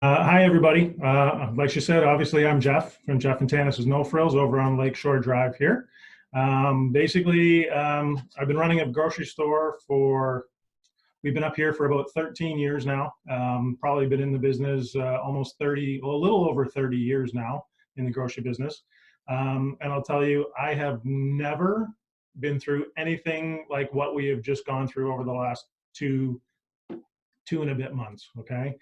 Hi, everybody. Like she said, obviously, I'm Jeff from Jeff and Tanis No Frills over on Lakeshore Drive here. I've been running a grocery store we've been up here for about 13 years now. Probably been in the business almost 30, well, a little over 30 years now in the grocery business. And I'll tell you, I have never been through anything like what we have just gone through over the last two and a bit months. Okay,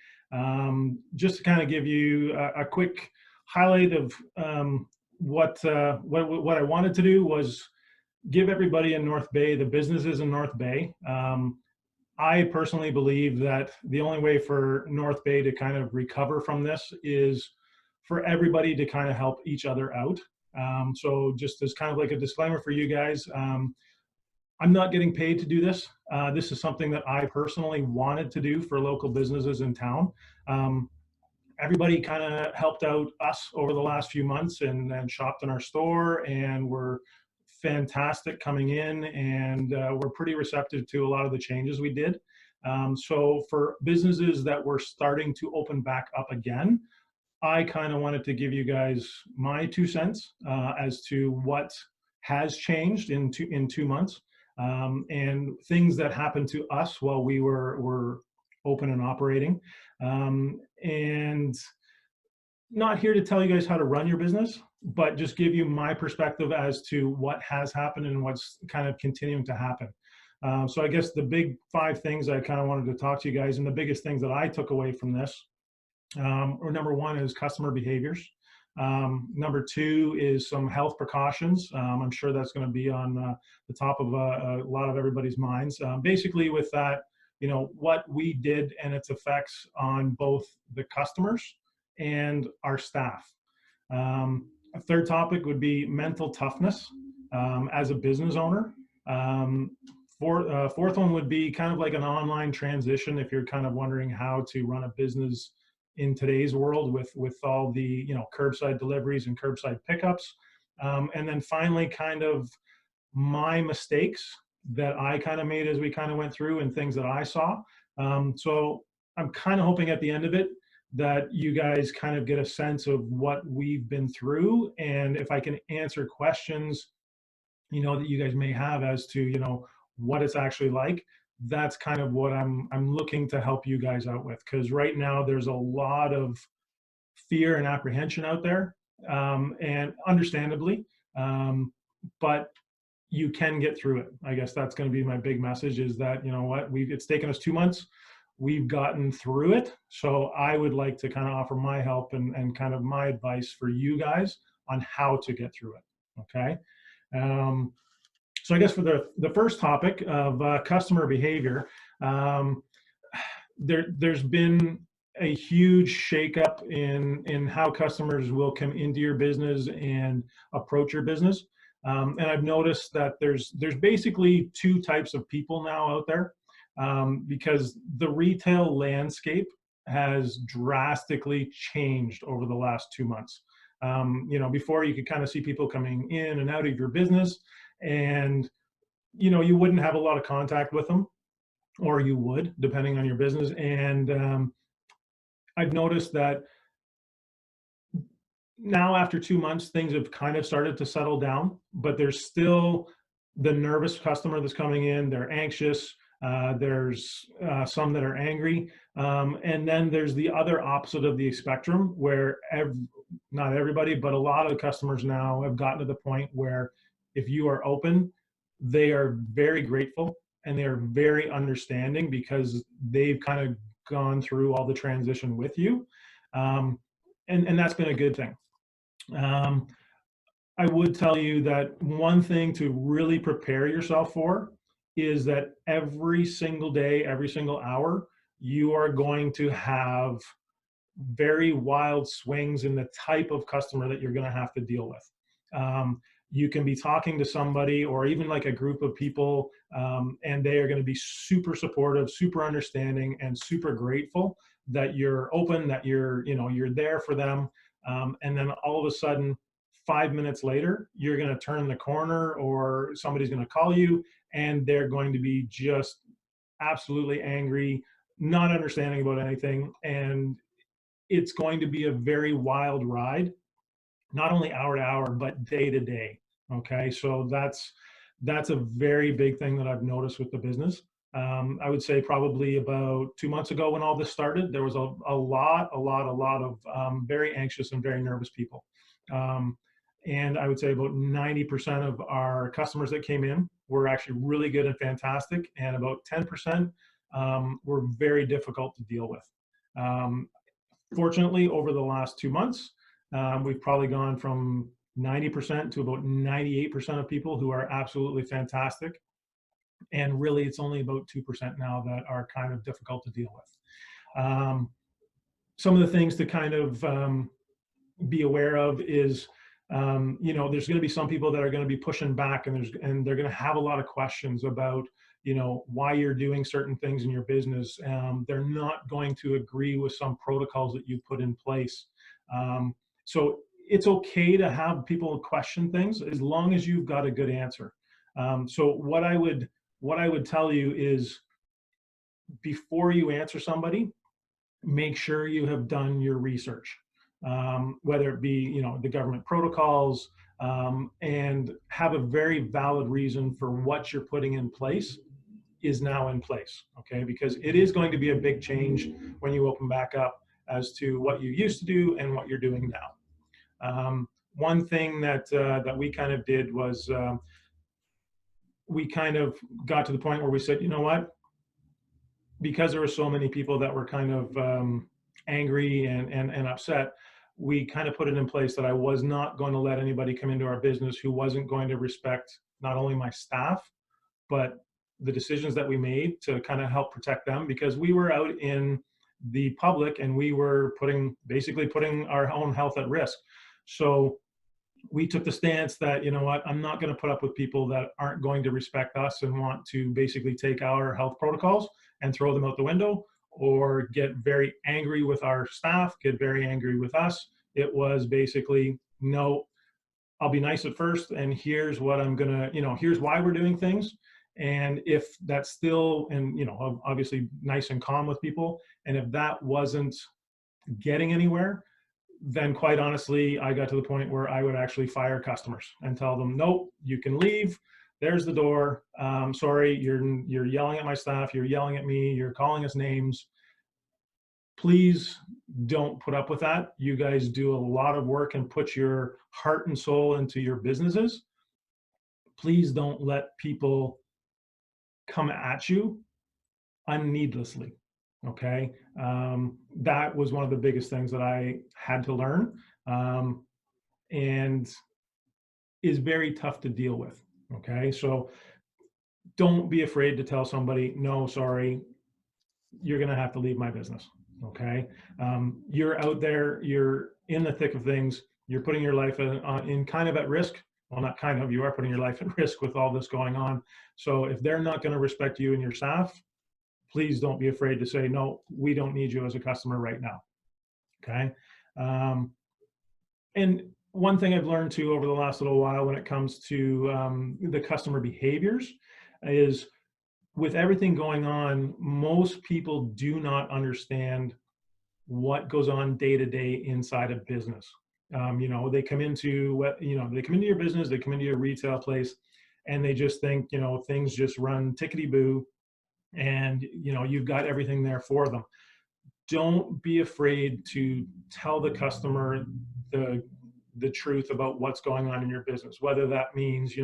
just to kind of give you a quick highlight of what I wanted to do was give everybody in North Bay, the businesses in North Bay. I personally believe that the only way for North Bay to kind of recover from this is for everybody to kind of help each other out. So just as kind of like a disclaimer for you guys, I'm not getting paid to do this. This is something that I personally wanted to do for local businesses in town. Um, Everybody kind of helped out us over the last few months and shopped in our store and were fantastic coming in, and we're pretty receptive to a lot of the changes we did. So for businesses that were starting to open back up again, I kind of wanted to give you guys my 2 cents as to what has changed in 2 months, and things that happened to us while we were open and operating. And not here to tell you guys how to run your business, but just give you my perspective as to what has happened and what's kind of continuing to happen. So I guess the big five things I kind of wanted to talk to you guys, and the biggest things that I took away from this, or number one is customer behaviors. Number two is some health precautions. I'm sure that's going to be on the top of a lot of everybody's minds. Basically, with that, what we did and its effects on both the customers and our staff. A third topic would be mental toughness as a business owner. Fourth one would be kind of like an online transition if you're kind of wondering how to run a business in today's world with all the curbside deliveries and curbside pickups. And then finally, kind of my mistakes that I kind of made as we kind of went through and things that I saw. So I'm kind of hoping at the end of it that you guys kind of get a sense of what we've been through, and if I can answer questions that you guys may have as to what it's actually like. That's kind of what I'm looking to help you guys out with, because right now there's a lot of fear and apprehension out there, and understandably, but you can get through it. I guess that's going to be my big message, is that it's taken us 2 months. We've gotten through it. So I would like to kind of offer my help and kind of my advice for you guys on how to get through it. Okay. So I guess for the first topic of customer behavior, there's been a huge shakeup in how customers will come into your business and approach your business. And I've noticed that there's basically two types of people now out there, because the retail landscape has drastically changed over the last 2 months. Before you could kind of see people coming in and out of your business, and you wouldn't have a lot of contact with them, or you would, depending on your business. And I've noticed that now after 2 months, things have kind of started to settle down, but there's still the nervous customer that's coming in. They're anxious. There's some that are angry. And then there's the other opposite of the spectrum, where not everybody, but a lot of the customers now have gotten to the point where if you are open, they are very grateful and they're very understanding, because they've kind of gone through all the transition with you. And that's been a good thing. I would tell you that one thing to really prepare yourself for is that every single day, every single hour, you are going to have very wild swings in the type of customer that you're going to have to deal with. You can be talking to somebody, or even like a group of people, and they are going to be super supportive, super understanding, and super grateful that you're open, that you're there for them. And then all of a sudden, 5 minutes later, you're going to turn the corner, or somebody's going to call you, and they're going to be just absolutely angry, not understanding about anything. And it's going to be a very wild ride, not only hour to hour, but day to day. Okay, so that's a very big thing that I've noticed with the business. I would say probably about 2 months ago when all this started, there was a lot of very anxious and very nervous people. Um, and I would say about 90% of our customers that came in were actually really good and fantastic, and about 10% were very difficult to deal with. Um, Fortunately, over the last 2 months, we've probably gone from 90% to about 98% of people who are absolutely fantastic. And really, it's only about 2% now that are kind of difficult to deal with. Some of the things to kind of be aware of is, there's going to be some people that are going to be pushing back, and they're going to have a lot of questions about, why you're doing certain things in your business. They're not going to agree with some protocols that you put in place. So it's okay to have people question things as long as you've got a good answer. So what I would tell you is, before you answer somebody, make sure you have done your research, whether it be, the government protocols, and have a very valid reason for what you're putting in place is now in place. Okay, because it is going to be a big change when you open back up as to what you used to do and what you're doing now. One thing that we kind of did was, we kind of got to the point where we said, you know what, because there were so many people that were kind of angry and upset, we kind of put it in place that I was not going to let anybody come into our business who wasn't going to respect not only my staff, but the decisions that we made to kind of help protect them, because we were out in the public and we were basically putting our own health at risk. So we took the stance that, you know what, I'm not going to put up with people that aren't going to respect us and want to basically take our health protocols and throw them out the window, or get very angry with our staff, get very angry with us. It was basically, no, I'll be nice at first, and here's what I'm gonna, here's why we're doing things. And if that's still, and obviously nice and calm with people, and if that wasn't getting anywhere, then quite honestly, I got to the point where I would actually fire customers and tell them, nope, you can leave. There's the door. Sorry, you're yelling at my staff. You're yelling at me. You're calling us names. Please don't put up with that. You guys do a lot of work and put your heart and soul into your businesses. Please don't let people come at you unneedlessly. Okay. That was one of the biggest things that I had to learn, and is very tough to deal with. Okay. So don't be afraid to tell somebody, no, sorry, you're going to have to leave my business. Okay. You're out there, you're in the thick of things, you're putting your life in kind of at risk. Well, not kind of, you are putting your life at risk with all this going on. So if they're not going to respect you and your staff, please don't be afraid to say, no, we don't need you as a customer right now. Okay. And one thing I've learned too over the last little while when it comes to the customer behaviors is, with everything going on, most people do not understand what goes on day to day inside a business. They come into they come into your business, they come into your retail place, and they just think, things just run tickety boo, and you've got everything there for them. Don't be afraid to tell the customer the truth about what's going on in your business, whether that means,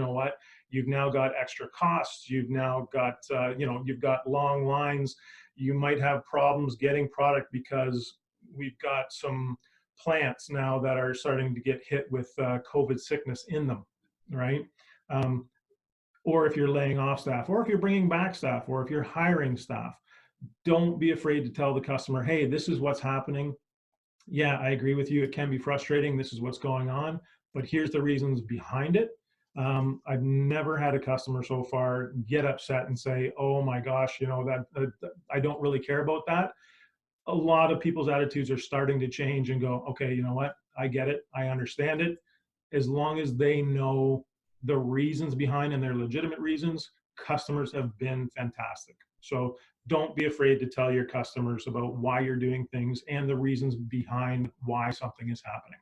you've now got extra costs, you've now got, you've got long lines, you might have problems getting product because we've got some plants now that are starting to get hit with COVID sickness in them, right? Or if you're laying off staff, or if you're bringing back staff, or if you're hiring staff, don't be afraid to tell the customer, hey, this is what's happening. Yeah, I agree with you. It can be frustrating. This is what's going on, but here's the reasons behind it. I've never had a customer so far get upset and say, oh my gosh, I don't really care about that. A lot of people's attitudes are starting to change and go, okay, you know what? I get it. I understand it. As long as they know the reasons behind, and they're legitimate reasons, customers have been fantastic. So don't be afraid to tell your customers about why you're doing things and the reasons behind why something is happening.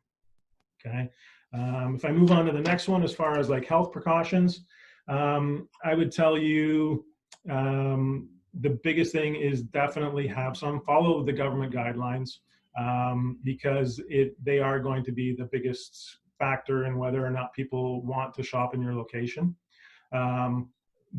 Okay. If I move on to the next one, as far as like health precautions, I would tell you the biggest thing is definitely follow the government guidelines, because they are going to be the biggest factor in whether or not people want to shop in your location.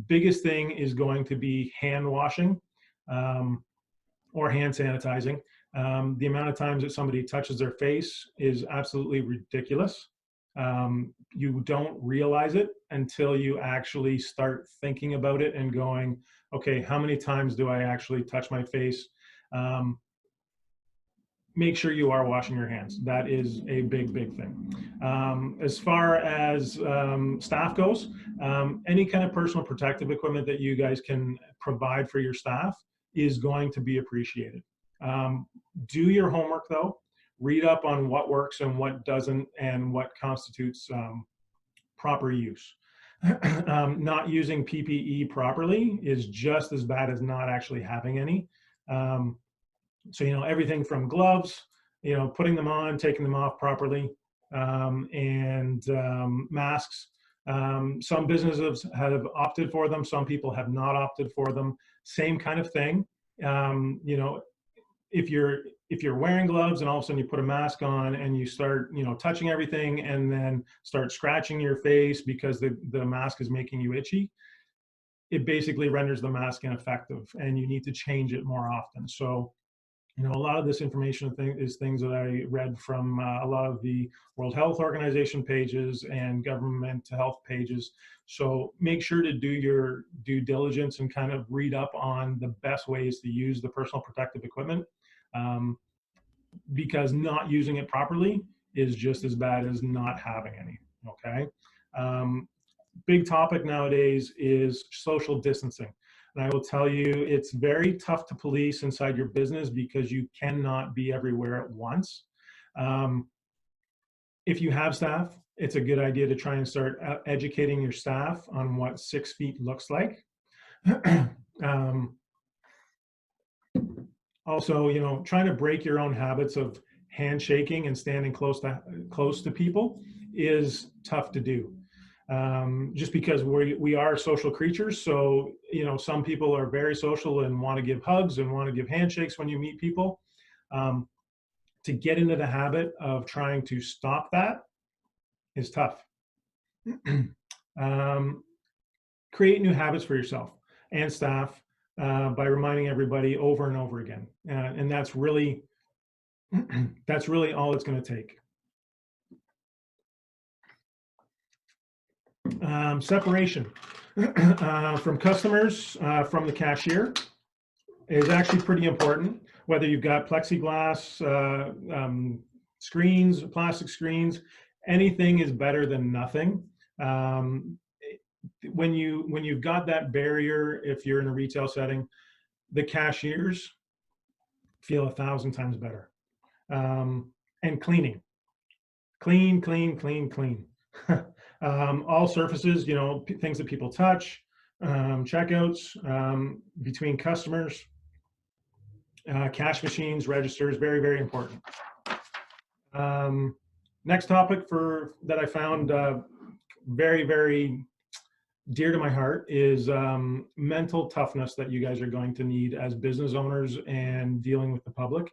Biggest thing is going to be hand washing, or hand sanitizing. The amount of times that somebody touches their face is absolutely ridiculous. You don't realize it until you actually start thinking about it and going, okay, how many times do I actually touch my face? Make sure you are washing your hands. That is a big, big thing. As far as staff goes, any kind of personal protective equipment that you guys can provide for your staff is going to be appreciated. Do your homework though. Read up on what works and what doesn't, and what constitutes proper use. Not using PPE properly is just as bad as not actually having any. So, everything from gloves, putting them on, taking them off properly, and masks. Some businesses have opted for them. Some people have not opted for them. Same kind of thing. If you're wearing gloves and all of a sudden you put a mask on and you start, touching everything and then start scratching your face because the mask is making you itchy, it basically renders the mask ineffective, and you need to change it more often. So, a lot of this information is things that I read from a lot of the World Health Organization pages and government health pages. So make sure to do your due diligence and kind of read up on the best ways to use the personal protective equipment, because not using it properly is just as bad as not having any, okay? Big topic nowadays is social distancing. And I will tell you, it's very tough to police inside your business because you cannot be everywhere at once. If you have staff, it's a good idea to try and start educating your staff on what 6 feet looks like. Also, trying to break your own habits of handshaking and standing close to people is tough to do. Just because we are social creatures. So, some people are very social and want to give hugs and want to give handshakes when you meet people. To get into the habit of trying to stop that is tough. Create new habits for yourself and staff by reminding everybody over and over again. And that's really all it's going to take. Separation from customers, from the cashier, is actually pretty important. Whether you've got plexiglass screens, plastic screens, anything is better than nothing. When you've got that barrier, if you're in a retail setting, the cashiers feel 1,000 times better. And clean. All surfaces, things that people touch, checkouts, between customers, cash machines, registers, very, very important. Next topic that I found very, very dear to my heart is mental toughness that you guys are going to need as business owners and dealing with the public.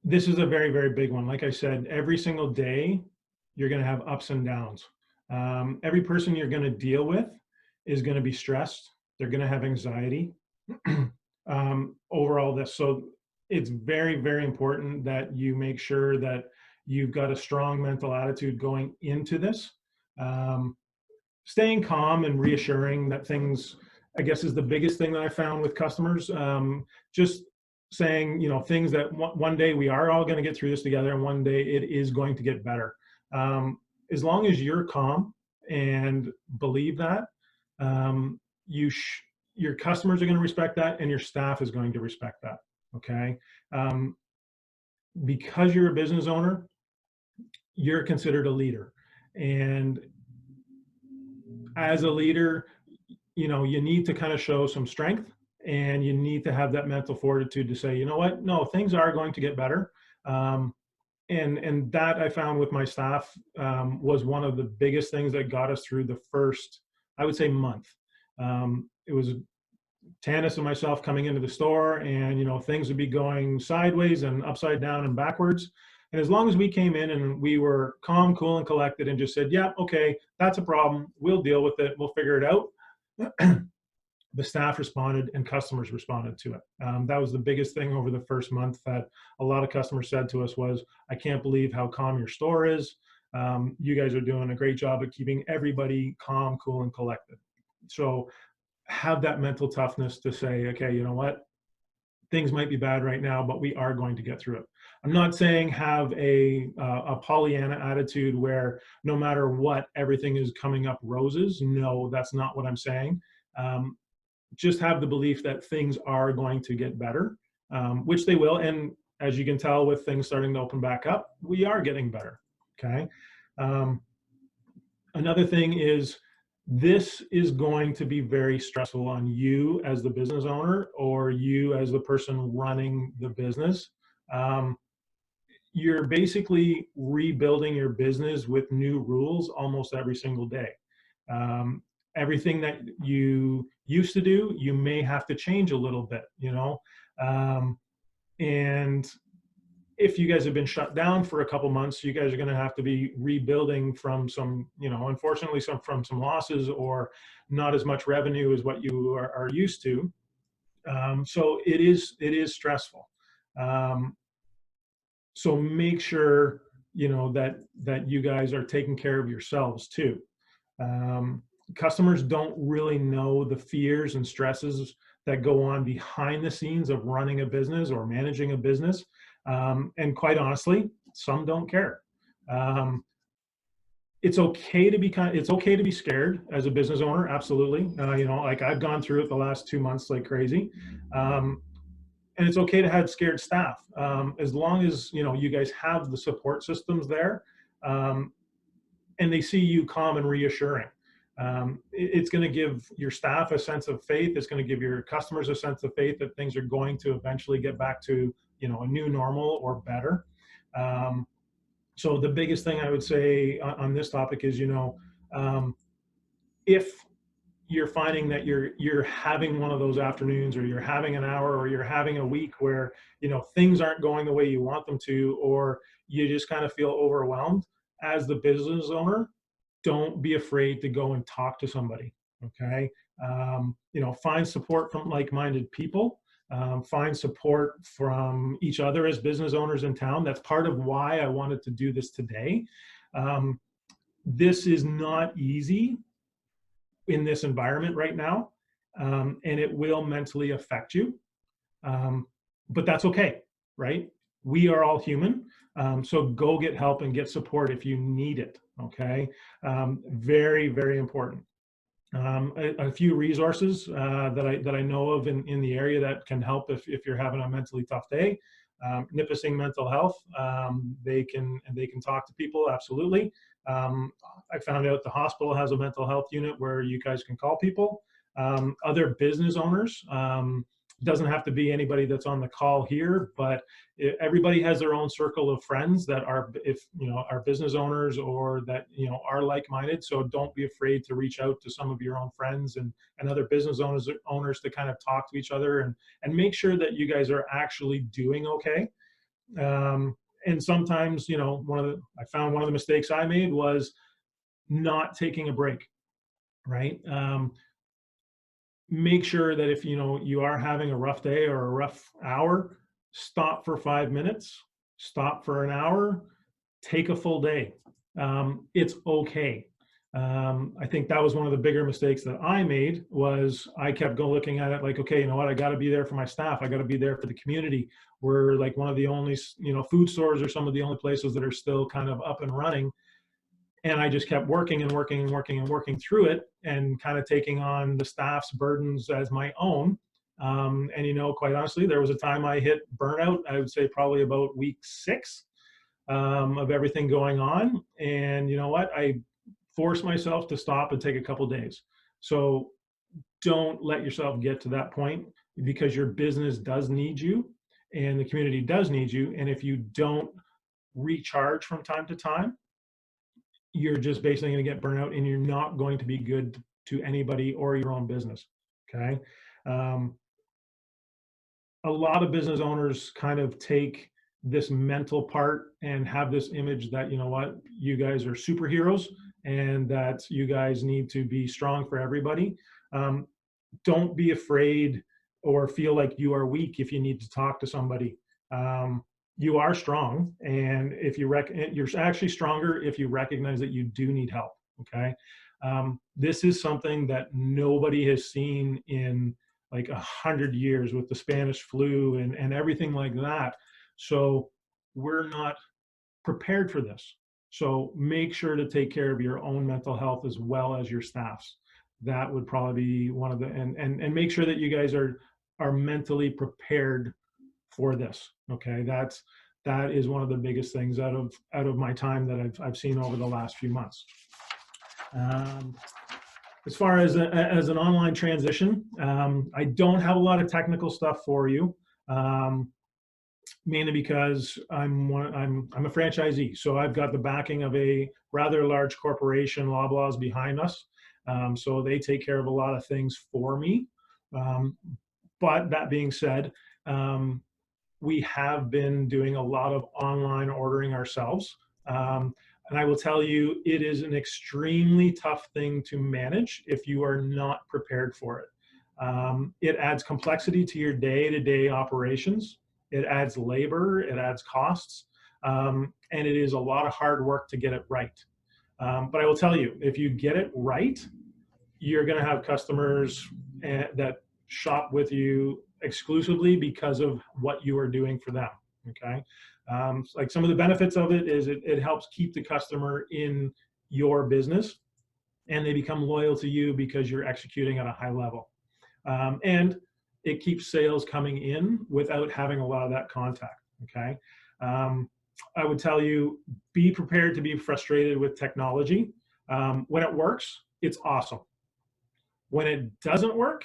This is a very, very big one. Like I said, every single day, you're going to have ups and downs. Every person you're going to deal with is going to be stressed. They're going to have anxiety over all this. So it's very, very important that you make sure that you've got a strong mental attitude going into this. Staying calm and reassuring that things, I guess, is the biggest thing that I found with customers. Just saying, things that one day we are all going to get through this together, and one day it is going to get better. As long as you're calm and believe that, your customers are going to respect that, and your staff is going to respect that. Okay. Because you're a business owner, you're considered a leader. And as a leader, you need to kind of show some strength, and you need to have that mental fortitude to say, you know what, no, things are going to get better. Um, and that I found with my staff was one of the biggest things that got us through the first, I would say, month. It was Tanis and myself coming into the store, and things would be going sideways and upside down and backwards. And as long as we came in and we were calm, cool, and collected, and just said, "Yeah, okay, that's a problem. We'll deal with it. We'll figure it out." The staff responded and customers responded to it. That was the biggest thing over the first month that a lot of customers said to us was, "I can't believe how calm your store is. You guys are doing a great job at keeping everybody calm, cool, and collected." So have that mental toughness to say, okay, you know what? Things might be bad right now, but we are going to get through it. I'm not saying have a Pollyanna attitude where no matter what, everything is coming up roses. No, that's not what I'm saying. Um, just have the belief that things are going to get better, which they will. And as you can tell, with things starting to open back up, we are getting better. Okay. Um, Another thing is, this is going to be very stressful on you as the business owner, or you as the person running the business. Um, you're basically rebuilding your business with new rules almost every single day. Um, Everything that you used to do, you may have to change a little bit. Um, and if you guys have been shut down for a couple months, you guys are going to have to be rebuilding from some, unfortunately, from some losses, or not as much revenue as what you are used to. So it is stressful. Um, so make sure that you guys are taking care of yourselves too. Um, Customers don't really know the fears and stresses that go on behind the scenes of running a business or managing a business. And quite honestly, some don't care. Um, it's okay to be it's okay to be scared as a business owner. Absolutely. Like I've gone through it the last 2 months like crazy. Um, and it's okay to have scared staff, as long as you guys have the support systems there. Um, and they see you calm and reassuring. It's going to give your staff a sense of faith. It's going to give your customers a sense of faith that things are going to eventually get back to a new normal or better. So the biggest thing I would say on this topic is, um, if you're finding that you're having one of those afternoons, or you're having an hour, or you're having a week where things aren't going the way you want them to, or you just kind of feel overwhelmed as the business owner, don't be afraid to go and talk to somebody. Okay. Find support from like-minded people. Find support from each other as business owners in town. That's part of why I wanted to do this today. This is not easy in this environment right now, and it will mentally affect you. But that's okay, right? We are all human. So go get help and get support if you need it. Okay. Very, very important. A few resources that I know of in the area that can help if you're having a mentally tough day. Nipissing Mental Health. They can talk to people, absolutely. I found out the hospital has a mental health unit where you guys can call people. Other business owners. Doesn't have to be anybody that's on the call here, but everybody has their own circle of friends that are, if are business owners, or that are like-minded. So don't be afraid to reach out to some of your own friends and other business owners to kind of talk to each other, and make sure that you guys are actually doing okay. And sometimes, I found one of the mistakes I made was not taking a break, right? Make sure that if you are having a rough day or a rough hour, stop for 5 minutes, stop for an hour, take a full day. It's okay. I think that was one of the bigger mistakes that I made, was I kept looking at it like, okay, you know what, I got to be there for my staff, I got to be there for the community. We're like one of the only food stores, or some of the only places that are still kind of up and running. And I just kept working and working and working and working through it, and kind of taking on the staff's burdens as my own. And quite honestly, there was a time I hit burnout. I would say probably about week 6 of everything going on. And you know what? I forced myself to stop and take a couple days. So don't let yourself get to that point, because your business does need you and the community does need you. And if you don't recharge from time to time, you're just basically going to get burnout and you're not going to be good to anybody or your own business. Okay. Um, a lot of business owners kind of take this mental part and have this image that, you know what, you guys are superheroes and that you guys need to be strong for everybody. Um, don't be afraid or feel like you are weak if you need to talk to somebody. You are strong, and if you you're actually stronger if you recognize that you do need help. Okay, this is something that nobody has seen in like 100 years with the Spanish flu and everything like that. So we're not prepared for this. So make sure to take care of your own mental health as well as your staff's. That would probably be one of the, and make sure that you guys are mentally prepared for this. Okay, that is one of the biggest things out of my time that I've seen over the last few months. Um, as far as as an online transition, I don't have a lot of technical stuff for you. Mainly because I'm a franchisee, so I've got the backing of a rather large corporation, Loblaws, behind us. So they take care of a lot of things for me. Um, but that being said, um, we have been doing a lot of online ordering ourselves. And I will tell you, it is an extremely tough thing to manage if you are not prepared for it. It adds complexity to your day-to-day operations. It adds labor, it adds costs, and it is a lot of hard work to get it right. But I will tell you, if you get it right, you're going to have customers that shop with you exclusively because of what you are doing for them. Okay. Like some of the benefits of it is it helps keep the customer in your business and they become loyal to you because you're executing at a high level. And it keeps sales coming in without having a lot of that contact. Okay. I would tell you, be prepared to be frustrated with technology. When it works, it's awesome. When it doesn't work,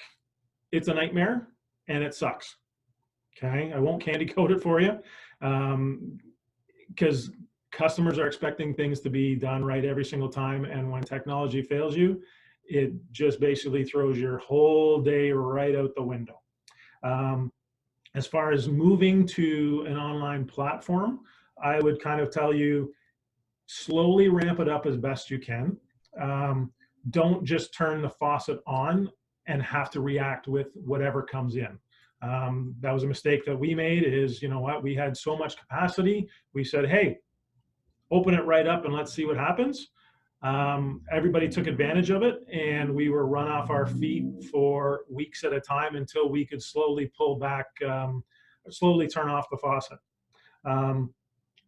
it's a nightmare and it sucks. Okay. I won't candy coat it for you, because customers are expecting things to be done right every single time. And when technology fails you, it just basically throws your whole day right out the window. As far as moving to an online platform, I would kind of tell you, slowly ramp it up as best you can. Don't just turn the faucet on and have to react with whatever comes in. That was a mistake that we made. Is, you know what, we had so much capacity, we said, hey, open it right up and let's see what happens. Everybody took advantage of it, and we were run off our feet for weeks at a time until we could slowly pull back, slowly turn off the faucet.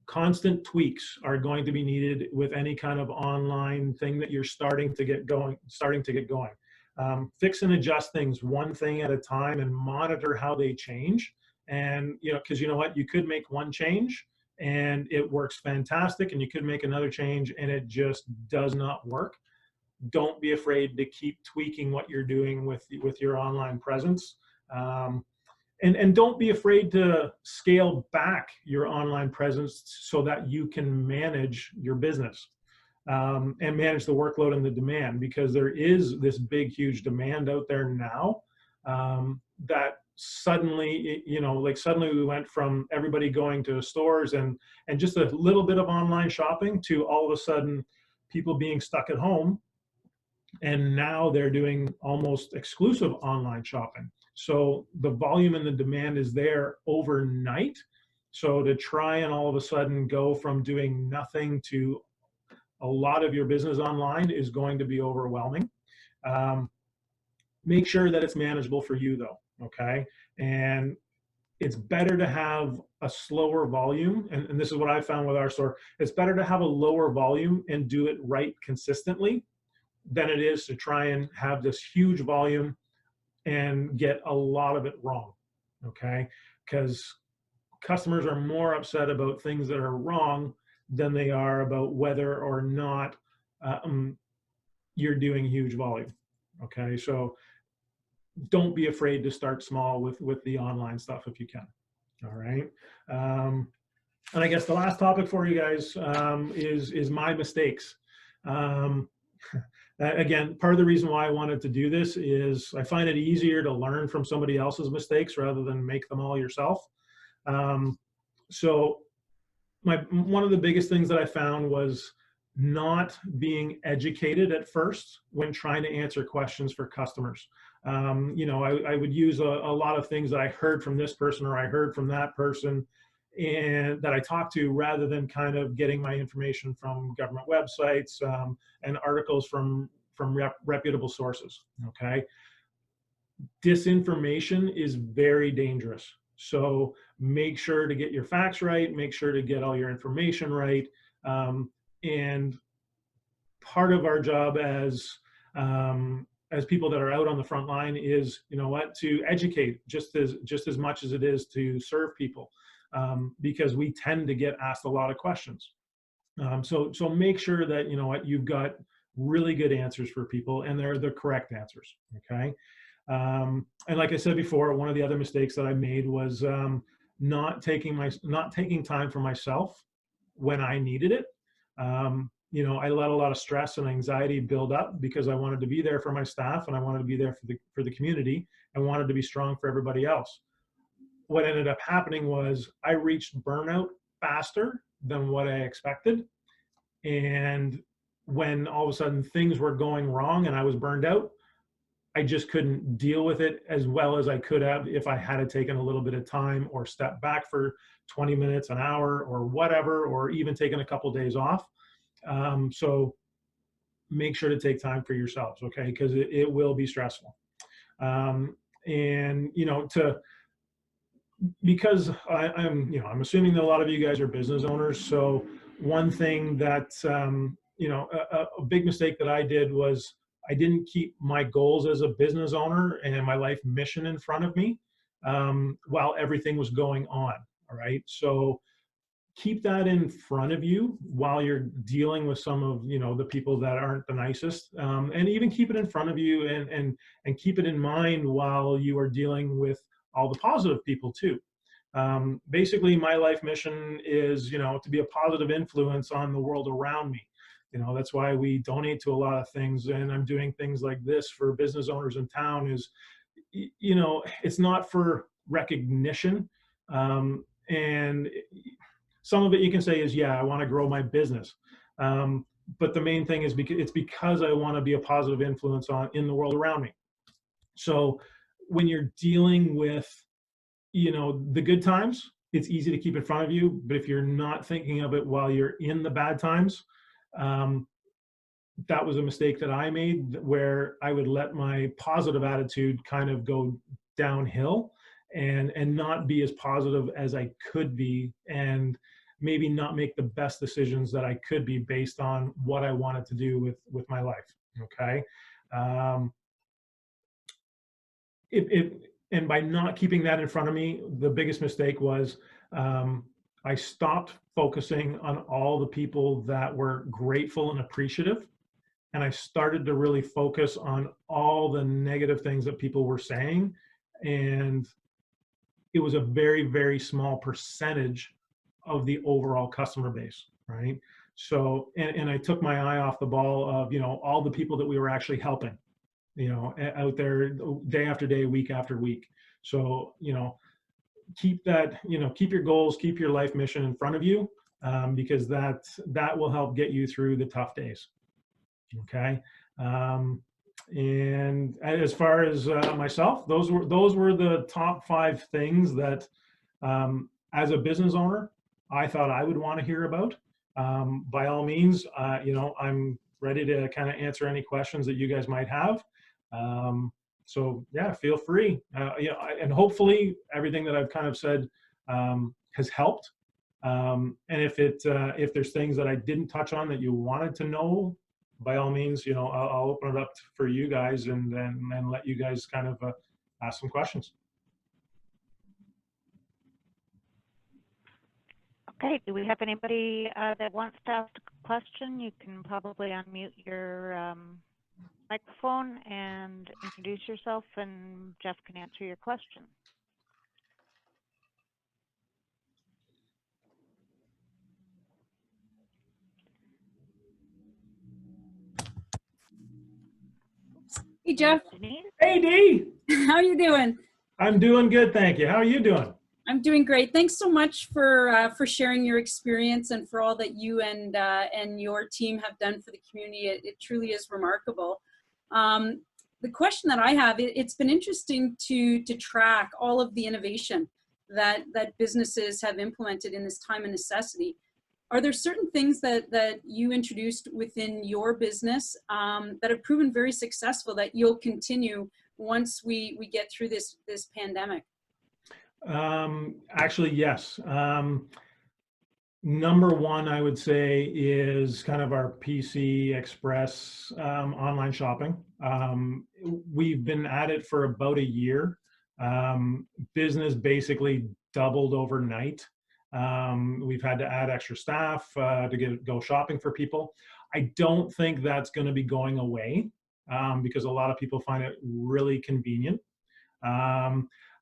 Constant tweaks are going to be needed with any kind of online thing that you're starting to get going. Fix and adjust things one thing at a time and monitor how they change. And, you know, because you know what, you could make one change and it works fantastic, and you could make another change and it just does not work. Don't be afraid to keep tweaking what you're doing with your online presence. And don't be afraid to scale back your online presence so that you can manage your business, and manage the workload and the demand, because there is this big, huge demand out there now, that suddenly, you know, like suddenly we went from everybody going to stores and just a little bit of online shopping to all of a sudden people being stuck at home, and now they're doing almost exclusive online shopping. So the volume and the demand is there overnight. So to try and all of a sudden go from doing nothing to a lot of your business online is going to be overwhelming. Make sure that it's manageable for you though, okay? And it's better to have a slower volume, and this is what I found with our store, it's better to have a lower volume and do it right consistently than it is to try and have this huge volume and get a lot of it wrong, okay? Because customers are more upset about things that are wrong than they are about whether or not you're doing huge volume, okay? So don't be afraid to start small with the online stuff if you can. All right. And I guess the last topic for you guys is my mistakes. Um, Again, part of the reason why I wanted to do this is I find it easier to learn from somebody else's mistakes rather than make them all yourself. Um, so one of the biggest things that I found was not being educated at first when trying to answer questions for customers. You know, I would use a lot of things that I heard from this person or I heard from that person and that I talked to, rather than kind of getting my information from government websites and articles from reputable sources. Okay, disinformation is very dangerous. So make sure to get your facts right. Make sure to get all your information right. And part of our job as people that are out on the front line is, you know what, to educate just as much as it is to serve people, because we tend to get asked a lot of questions. So make sure that, you know what, you've got really good answers for people and they're the correct answers. Okay. And like I said before, one of the other mistakes that I made was not taking time for myself when I needed it. You know, I let a lot of stress and anxiety build up because I wanted to be there for my staff and I wanted to be there for the community and wanted to be strong for everybody else. What ended up happening was I reached burnout faster than what I expected. And when all of a sudden things were going wrong and I was burned out, I just couldn't deal with it as well as I could have if I had taken a little bit of time or stepped back for 20 minutes, an hour, or whatever, or even taken a couple of days off. So make sure to take time for yourselves, okay? Because it will be stressful. And you know, because I'm assuming that a lot of you guys are business owners. So one thing that you know, a big mistake that I did was I didn't keep my goals as a business owner and my life mission in front of me while everything was going on. All right, so keep that in front of you while you're dealing with some of, you know, the people that aren't the nicest, and even keep it in front of you and keep it in mind while you are dealing with all the positive people too. Basically, my life mission is, you know, to be a positive influence on the world around me. You know, that's why we donate to a lot of things, and I'm doing things like this for business owners in town. Is, you know, it's not for recognition, and some of it you can say is, yeah, I want to grow my business. But the main thing is because I want to be a positive influence in the world around me. So when you're dealing with, you know, the good times, it's easy to keep in front of you. But if you're not thinking of it while you're in the bad times, that was a mistake that I made, where I would let my positive attitude kind of go downhill and not be as positive as I could be, and maybe not make the best decisions that I could be based on what I wanted to do with my life. Okay. And by not keeping that in front of me, the biggest mistake was I stopped focusing on all the people that were grateful and appreciative. And I started to really focus on all the negative things that people were saying. And it was a very, very small percentage of the overall customer base, right? So, and I took my eye off the ball of, you know, all the people that we were actually helping, you know, out there day after day, week after week. So, you know, keep that, you know, keep your goals, keep your life mission in front of you, because that will help get you through the tough days. Okay. And as far as myself, those were the top 5 things that, as a business owner, I thought I would want to hear about. By all means, you know, I'm ready to kind of answer any questions that you guys might have. So yeah, feel free. You know, and hopefully everything that I've kind of said has helped. And if there's things that I didn't touch on that you wanted to know, by all means, you know, I'll open it up for you guys and let you guys kind of ask some questions. Okay, do we have anybody that wants to ask a question? You can probably unmute your microphone and introduce yourself, and Jeff can answer your question. Hey, Jeff. Denise? Hey, Dee. How are you doing? I'm doing good, thank you. How are you doing? I'm doing great. Thanks so much for sharing your experience and for all that you and your team have done for the community. It truly is remarkable. The question that I have, it's been interesting to track all of the innovation that businesses have implemented in this time of necessity. Are there certain things that you introduced within your business that have proven very successful that you'll continue once we get through this pandemic? Actually, yes. Number one, I would say, is kind of our PC Express online shopping. We've been at it for about a year. Business basically doubled overnight. We've had to add extra staff to go shopping for people. I don't think that's going to be going away because a lot of people find it really convenient.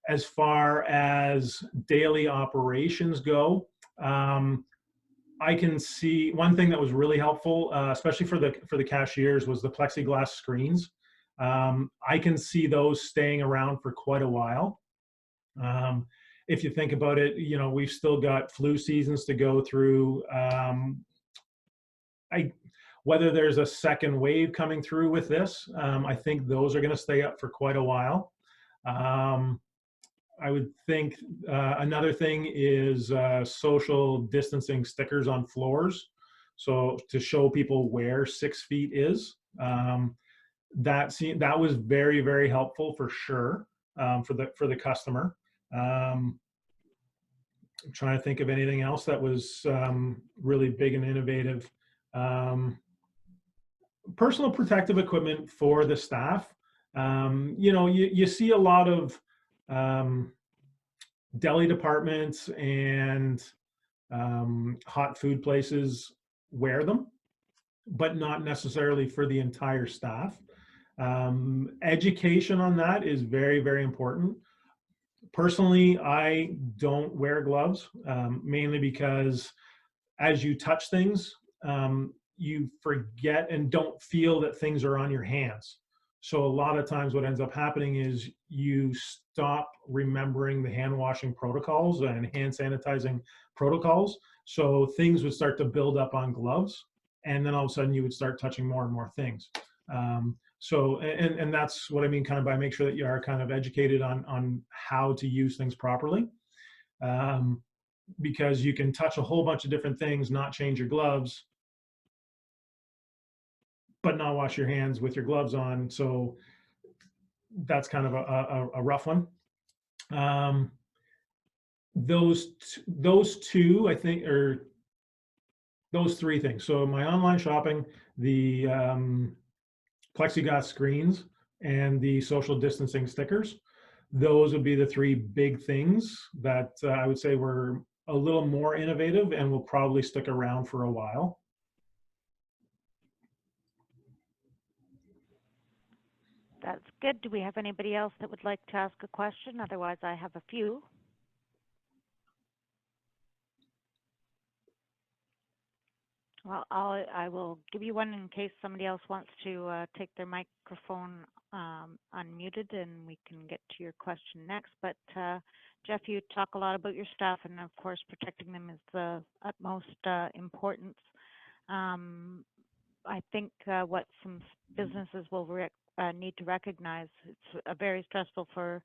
As far as daily operations go, I can see one thing that was really helpful, especially for the cashiers, was the plexiglass screens. I can see those staying around for quite a while. If you think about it, you know, we've still got flu seasons to go through. Whether there's a second wave coming through with this, I think those are going to stay up for quite a while. I would think another thing is social distancing stickers on floors. So to show people where 6 feet is, that was very, very helpful for sure for the customer. I'm trying to think of anything else that was really big and innovative. Personal protective equipment for the staff. You know, you see a lot of deli departments and hot food places wear them, but not necessarily for the entire staff. Education on that is very, very important. Personally, I don't wear gloves, mainly because as you touch things, you forget and don't feel that things are on your hands. So a lot of times what ends up happening is you stop remembering the hand washing protocols and hand sanitizing protocols. So things would start to build up on gloves, and then all of a sudden you would start touching more and more things. And that's what I mean kind of by make sure that you are kind of educated on how to use things properly. Because you can touch a whole bunch of different things, not change your gloves, but not wash your hands with your gloves on. So that's kind of a rough one. Those two, I think, or those three things. So my online shopping, the plexiglass screens, and the social distancing stickers. Those would be the three big things that I would say were a little more innovative and will probably stick around for a while. That's good. Do we have anybody else that would like to ask a question? Otherwise, I have a few. Well, I will give you one in case somebody else wants to take their microphone unmuted, and we can get to your question next. But Jeff, you talk a lot about your staff, and of course, protecting them is the utmost importance. I think what some businesses will need to recognize, it's very stressful for,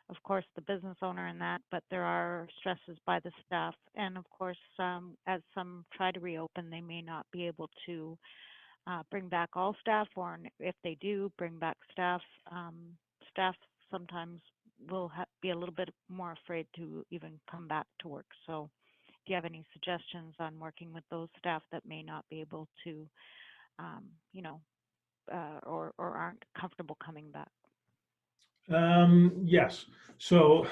of course, the business owner in that, but there are stresses by the staff. And of course, as some try to reopen, they may not be able to bring back all staff, or if they do bring back staff, staff sometimes will be a little bit more afraid to even come back to work. So do you have any suggestions on working with those staff that may not be able to, or aren't comfortable coming back? Yes. So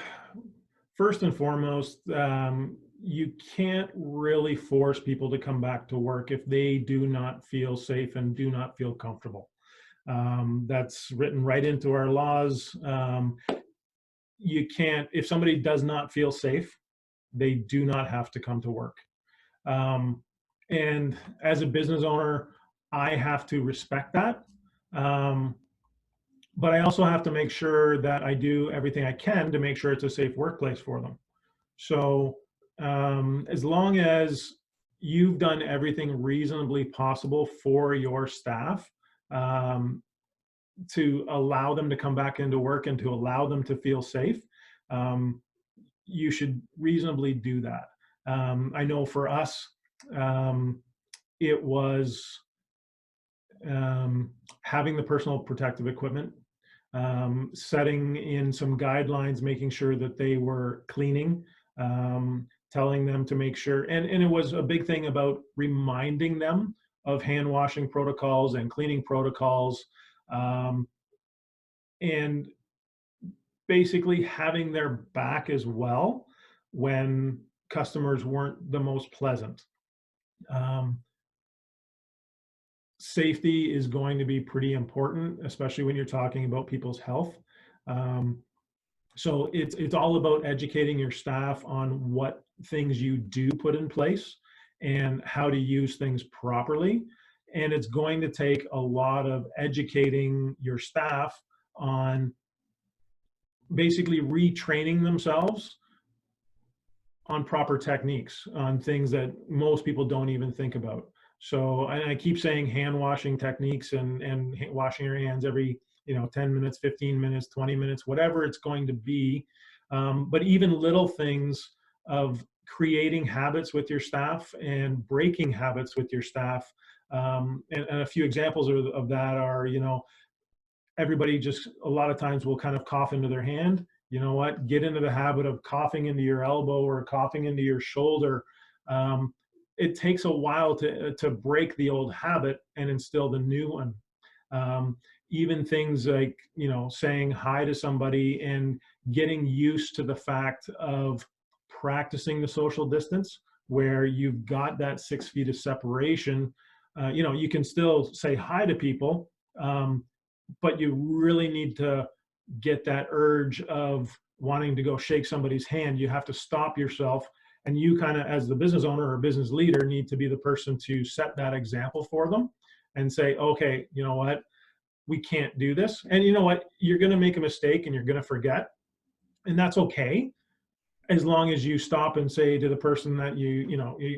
first and foremost, you can't really force people to come back to work if they do not feel safe and do not feel comfortable. That's written right into our laws. You can't, if somebody does not feel safe, they do not have to come to work. And as a business owner, I have to respect that. But I also have to make sure that I do everything I can to make sure it's a safe workplace for them. So as long as you've done everything reasonably possible for your staff, to allow them to come back into work and to allow them to feel safe, you should reasonably do that. I know for us, it was having the personal protective equipment, setting in some guidelines, making sure that they were cleaning, telling them to make sure, and it was a big thing about reminding them of hand washing protocols and cleaning protocols, and basically having their back as well when customers weren't the most pleasant. Safety is going to be pretty important, especially when you're talking about people's health. So it's all about educating your staff on what things you do put in place and how to use things properly. And it's going to take a lot of educating your staff on basically retraining themselves on proper techniques, on things that most people don't even think about. So I keep saying hand washing techniques and washing your hands every 10 minutes, 15 minutes, 20 minutes, whatever it's going to be. But even little things of creating habits with your staff and breaking habits with your staff. And a few examples of that are, everybody just a lot of times will kind of cough into their hand. You know what? Get into the habit of coughing into your elbow or coughing into your shoulder. It takes a while to break the old habit and instill the new one. Even things like, saying hi to somebody and getting used to the fact of practicing the social distance where you've got that 6 feet of separation. You can still say hi to people, but you really need to get that urge of wanting to go shake somebody's hand. You have to stop yourself. And you kind of, as the business owner or business leader, need to be the person to set that example for them and say, okay, you know what? We can't do this. And you know what? You're going to make a mistake and you're going to forget. And that's okay. As long as you stop and say to the person that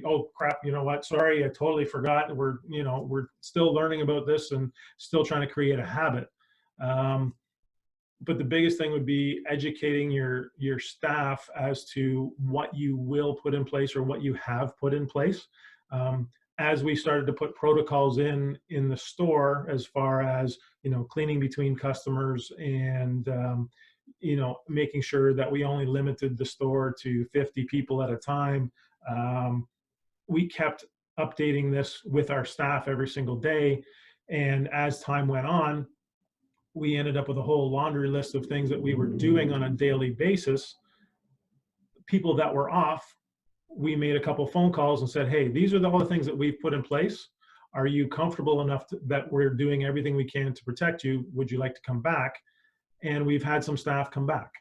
oh crap, you know what? Sorry, I totally forgot. We're still learning about this and still trying to create a habit. But the biggest thing would be educating your staff as to what you will put in place or what you have put in place. As we started to put protocols in the store, as far as cleaning between customers and making sure that we only limited the store to 50 people at a time. We kept updating this with our staff every single day, and as time went on, we ended up with a whole laundry list of things that we were doing on a daily basis. People that were off, we made a couple phone calls and said, hey, these are all the things that we've put in place. Are you comfortable enough that we're doing everything we can to protect you? Would you like to come back? And we've had some staff come back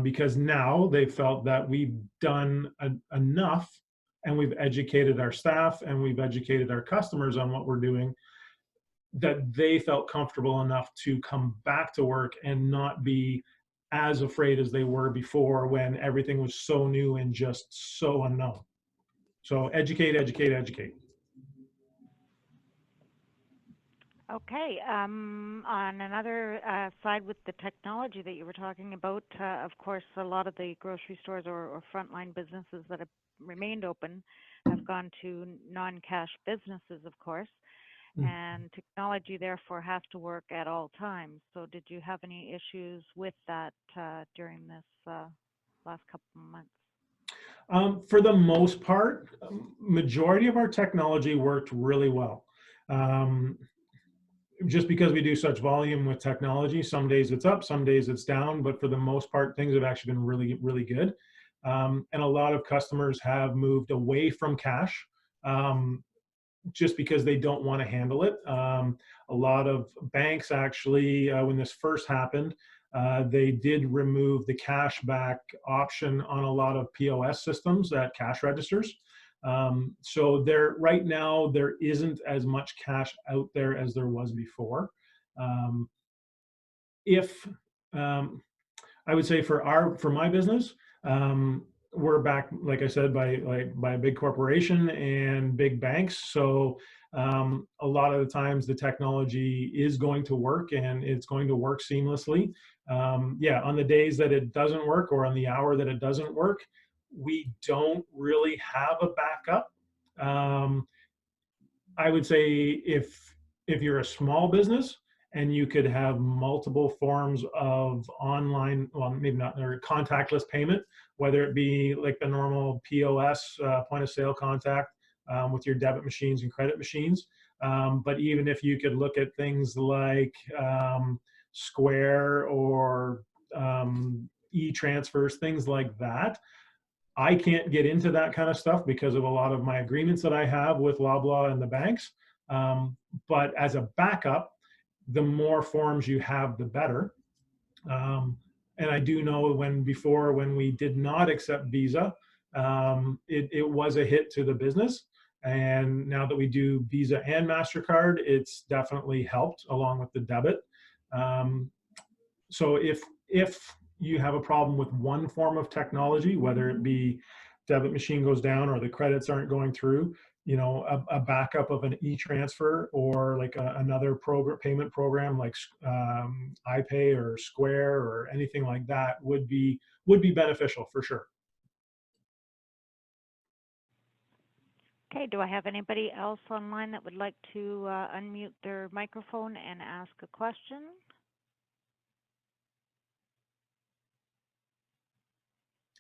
because now they felt that we've done enough, and we've educated our staff and we've educated our customers on what we're doing, that they felt comfortable enough to come back to work and not be as afraid as they were before when everything was so new and just so unknown. So educate, educate, educate. Okay. On another side with the technology that you were talking about, of course, a lot of the grocery stores or frontline businesses that have remained open have gone to non-cash businesses, of course. And technology therefore has to work at all times. So did you have any issues with that during this last couple of months? For the most part, majority of our technology worked really well. Just because we do such volume with technology, some days it's up, some days it's down, but for the most part, things have actually been really, really good. And a lot of customers have moved away from cash. just because they don't want to handle it. A lot of banks actually, when this first happened, they did remove the cash back option on a lot of POS systems at cash registers. So right now, there isn't as much cash out there as there was before. If I would say for my business, we're backed, like I said, by a big corporation and big banks. So a lot of the times the technology is going to work, and it's going to work seamlessly. Yeah, on the days that it doesn't work, or on the hour that it doesn't work, we don't really have a backup. I would say if you're a small business and you could have multiple forms of online, well, maybe not, or contactless payment, whether it be like the normal POS, point of sale contact, with your debit machines and credit machines. But even if you could look at things like Square or e-transfers, things like that. I can't get into that kind of stuff because of a lot of my agreements that I have with Loblaw and the banks. But as a backup, the more forms you have, the better. And I do know when we did not accept Visa, it was a hit to the business. And now that we do Visa and MasterCard, it's definitely helped along with the debit. So if you have a problem with one form of technology, whether it be debit machine goes down or the credits aren't going through, a backup of an e-transfer or like another payment program like iPay or Square or anything like that would be beneficial for sure. Okay, do I have anybody else online that would like to unmute their microphone and ask a question?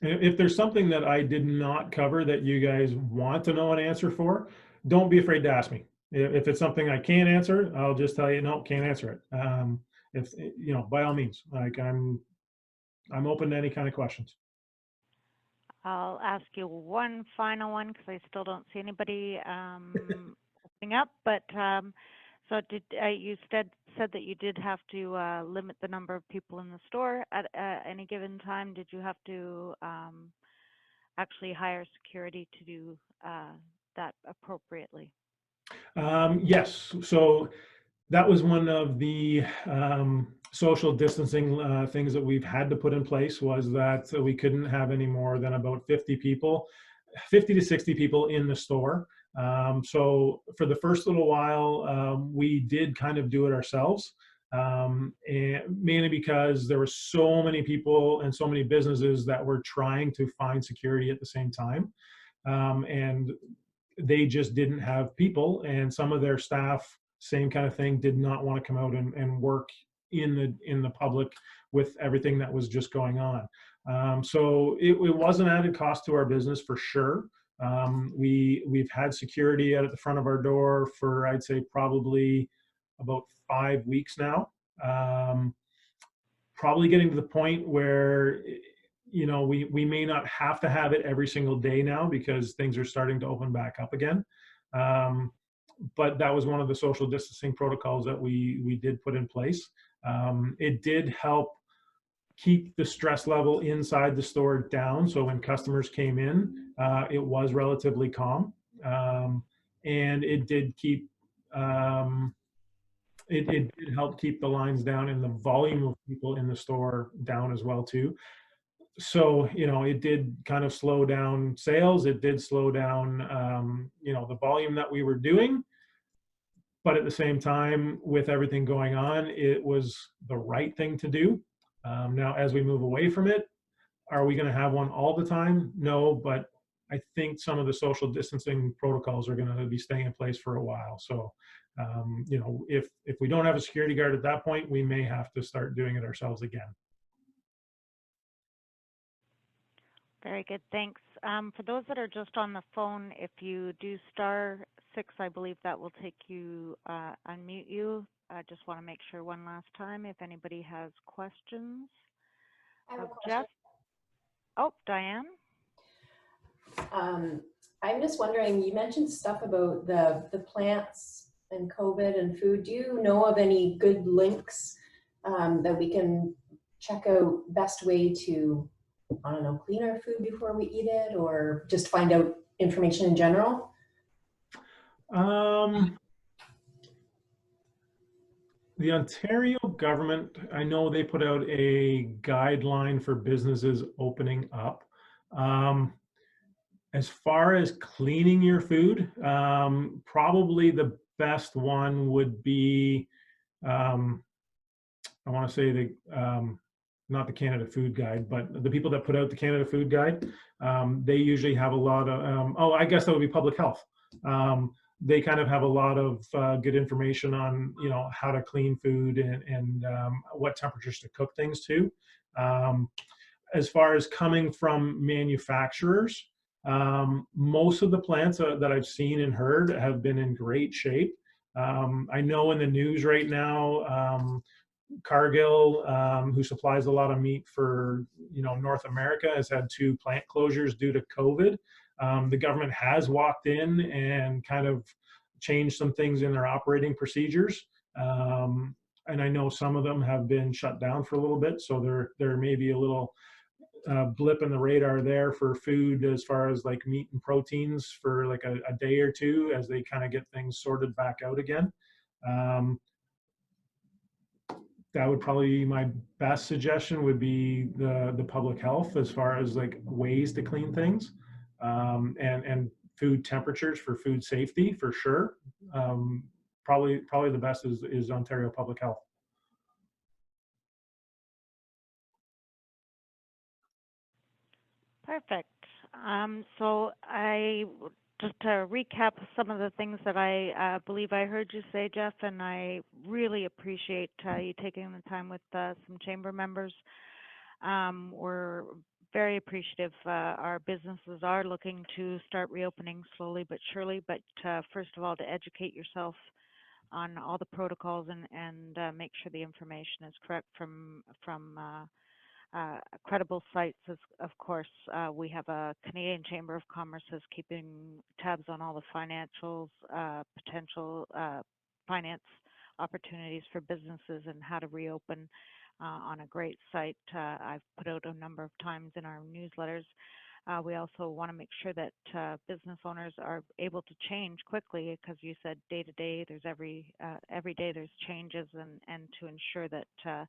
If there's something that I did not cover that you guys want to know an answer for, don't be afraid to ask me. If it's something I can't answer, I'll just tell you, no, can't answer it. If by all means, like I'm open to any kind of questions. I'll ask you one final one because I still don't see anybody opening up. But so you said that you did have to limit the number of people in the store at any given time. Did you have to actually hire security to do that appropriately? Yes. So that was one of the social distancing things that we've had to put in place, was that we couldn't have any more than about 50 to 60 people in the store. So for the first little while, we did kind of do it ourselves, and mainly because there were so many people and so many businesses that were trying to find security at the same time. And they just didn't have people, and some of their staff, same kind of thing, did not want to come out and work in the public with everything that was just going on. So it was an added cost to our business for sure. We've had security out at the front of our door for, I'd say, probably about 5 weeks now. Probably getting to the point where we may not have to have it every single day now because things are starting to open back up again. But that was one of the social distancing protocols that we did put in place. It did help keep the stress level inside the store down. So when customers came in, it was relatively calm. And it did keep, it did help keep the lines down and the volume of people in the store down as well too. So it did kind of slow down sales. It did slow down the volume that we were doing, but at the same time, with everything going on, it was the right thing to do. Now as we move away from it, are we going to have one all the time? No, but I think some of the social distancing protocols are going to be staying in place for a while. So if we don't have a security guard at that point, we may have to start doing it ourselves again. Very good, thanks. For those that are just on the phone, if you do *6, I believe that will take you, unmute you. I just want to make sure one last time if anybody has questions. I have a question. Jeff? Oh, Diane? I'm just wondering, you mentioned stuff about the plants and COVID and food. Do you know of any good links that we can check out, best way to, I don't know, clean our food before we eat it, or just find out information in general? The Ontario government, I know they put out a guideline for businesses opening up. As far as cleaning your food, probably the best one would be, I want to say not the Canada Food Guide, but the people that put out the Canada Food Guide, they usually have a lot of, I guess that would be public health. They kind of have a lot of good information on, how to clean food and what temperatures to cook things to. As far as coming from manufacturers, most of the plants that I've seen and heard have been in great shape. I know in the news right now, Cargill, who supplies a lot of meat for North America, has had 2 plant closures due to COVID. The government has walked in and kind of changed some things in their operating procedures, and I know some of them have been shut down for a little bit. So there may be a little blip in the radar there for food, as far as like meat and proteins, for like a day or two as they kind of get things sorted back out again. That would probably be my best suggestion, would be the public health, as far as like ways to clean things, and food temperatures for food safety for sure. Probably the best is Ontario Public Health. Perfect. So just to recap some of the things that I believe I heard you say, Jeff, and I really appreciate you taking the time with some chamber members. We're very appreciative. Our businesses are looking to start reopening slowly but surely, but first of all, to educate yourself on all the protocols and make sure the information is correct from credible sites. Of course, we have a Canadian Chamber of Commerce is keeping tabs on all the financials, potential finance opportunities for businesses and how to reopen on a great site. I've put out a number of times in our newsletters. We also want to make sure that business owners are able to change quickly, because you said day to day, there's every day there's changes, and to ensure that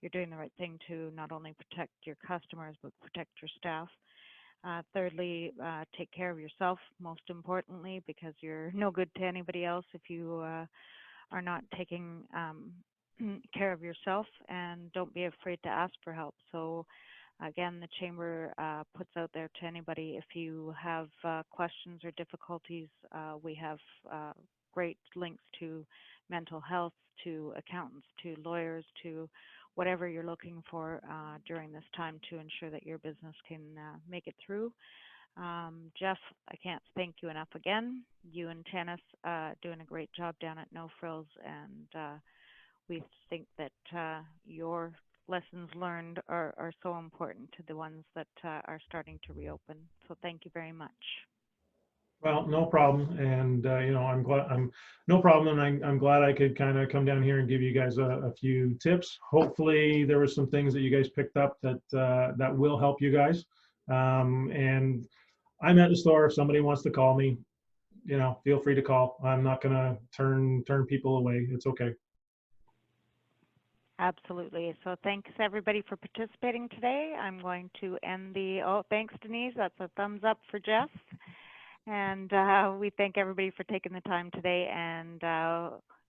you're doing the right thing to not only protect your customers, but protect your staff. Thirdly, take care of yourself, most importantly, because you're no good to anybody else if you are not taking care of yourself, and don't be afraid to ask for help. So again, the Chamber puts out there to anybody, if you have questions or difficulties, we have great links to mental health, to accountants, to lawyers, to whatever you're looking for during this time to ensure that your business can make it through. Jeff, I can't thank you enough again. You and Tanis doing a great job down at No Frills, and we think that your lessons learned are so important to the ones that are starting to reopen. So thank you very much. Well, no problem, and I'm no problem, and I'm glad I could kind of come down here and give you guys a few tips. Hopefully, there were some things that you guys picked up that will help you guys. And I'm at the store. If somebody wants to call me, feel free to call. I'm not gonna turn people away. It's okay. Absolutely. So thanks everybody for participating today. I'm going to end thanks Denise. That's a thumbs up for Jeff. And we thank everybody for taking the time today, and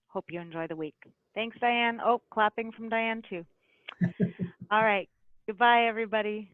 hope you enjoy the week. Thanks, Diane. Oh, clapping from Diane too. All right. Goodbye, everybody.